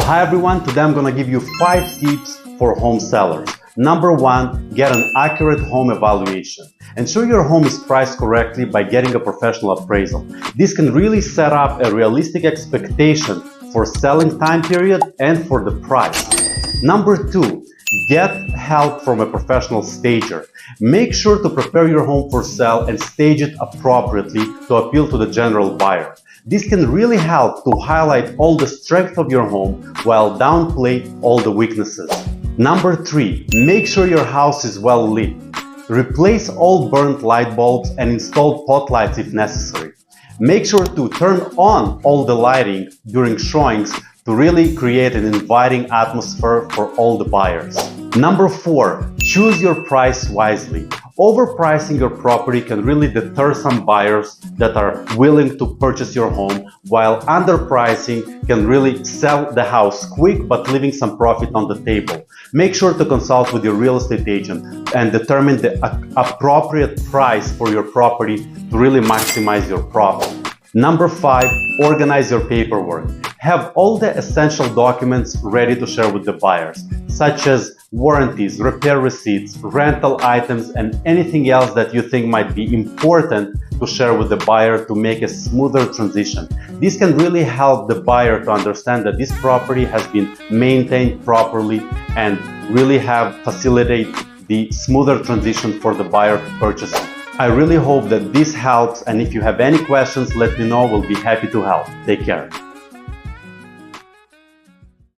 Hi everyone, today I'm gonna give you 5 tips for home sellers. Number 1, get an accurate home evaluation. Ensure your home is priced correctly by getting a professional appraisal. This can really set up a realistic expectation for selling time period and for the price. Number 2, get help from a professional stager. Make sure to prepare your home for sale and stage it appropriately to appeal to the general buyer. This can really help to highlight all the strength of your home while downplay all the weaknesses. Number 3, make sure your house is well lit. Replace all burnt light bulbs and install pot lights if necessary. Make sure to turn on all the lighting during showings to really create an inviting atmosphere for all the buyers. Number 4, choose your price wisely. Overpricing your property can really deter some buyers that are willing to purchase your home, while underpricing can really sell the house quick but leaving some profit on the table. Make sure to consult with your real estate agent and determine the appropriate price for your property to really maximize your profit. Number 5, organize your paperwork. Have all the essential documents ready to share with the buyers, such as warranties, repair receipts, rental items, and anything else that you think might be important to share with the buyer to make a smoother transition. This can really help the buyer to understand that this property has been maintained properly and really facilitate the smoother transition for the buyer to purchase it. I really hope that this helps, and if you have any questions, let me know. We'll be happy to help. Take care.